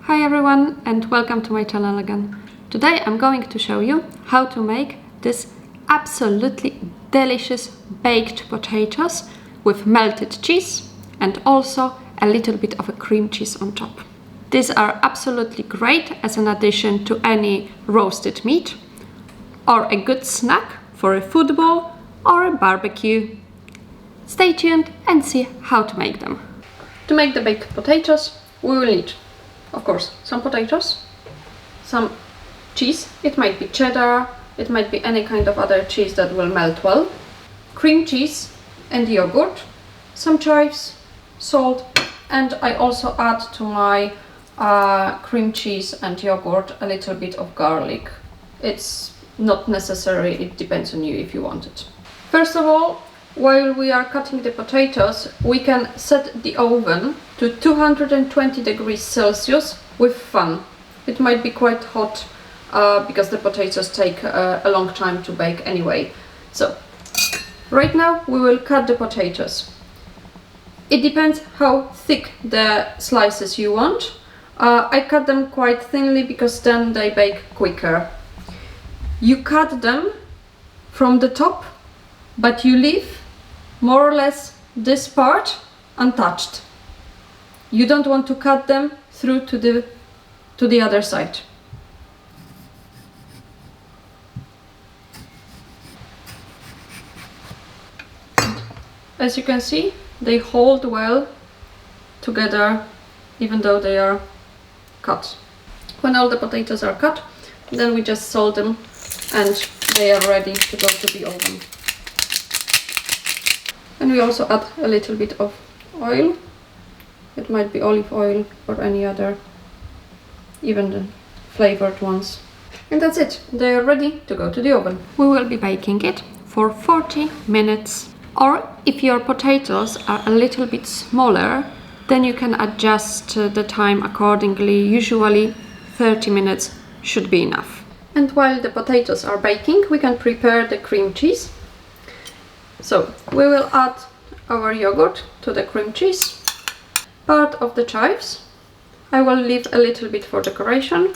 Hi everyone and welcome to my channel again. Today I'm going to show you how to make this absolutely delicious baked potatoes with melted cheese and also a little bit of a cream cheese on top. These are absolutely great as an addition to any roasted meat or a good snack for a football or a barbecue. Stay tuned and see how to make them. To make the baked potatoes we will need, of course, some potatoes, some cheese, it might be cheddar, it might be any kind of other cheese that will melt well, cream cheese and yogurt, some chives, salt, and I also add to my cream cheese and yogurt a little bit of garlic. It's not necessary, it depends on you if you want it. First of all, while we are cutting the potatoes, we can set the oven to 220 degrees Celsius with fan. It might be quite hot because the potatoes take a long time to bake anyway. So, right now we will cut the potatoes. It depends how thick the slices you want. I cut them quite thinly because then they bake quicker. You cut them from the top, but you leave more or less this part untouched. You don't want to cut them through to the other side. As you can see, they hold well together even though they are cut. When all the potatoes are cut, then we just salt them and they are ready to go to the oven. And we also add a little bit of oil. It might be olive oil or any other, even the flavored ones. And that's it. They are ready to go to the oven. We will be baking it for 40 minutes. Or if your potatoes are a little bit smaller, then you can adjust the time accordingly. Usually 30 minutes should be enough. And while the potatoes are baking, we can prepare the cream cheese. So we will add our yogurt to the cream cheese, part of the chives. I will leave a little bit for decoration,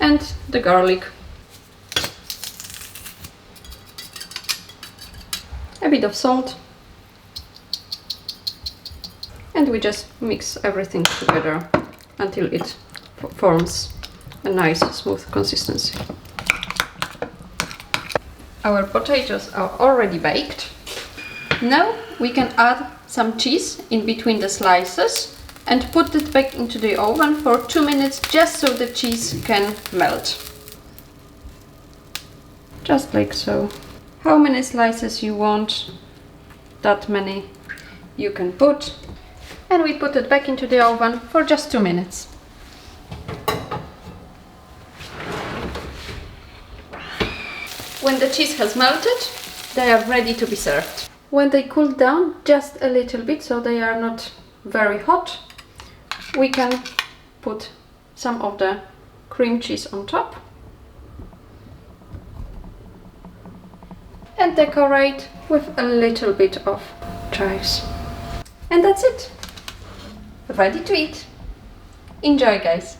and the garlic. A bit of salt. And we just mix everything together until it forms a nice smooth consistency. Our potatoes are already baked. Now we can add some cheese in between the slices and put it back into the oven for 2 minutes just so the cheese can melt. Just like so. How many slices you want, that many you can put. And we put it back into the oven for just 2 minutes. When the cheese has melted, they are ready to be served. When they cool down just a little bit, so they are not very hot, we can put some of the cream cheese on top and decorate with a little bit of chives. And that's it. Ready to eat. Enjoy, guys!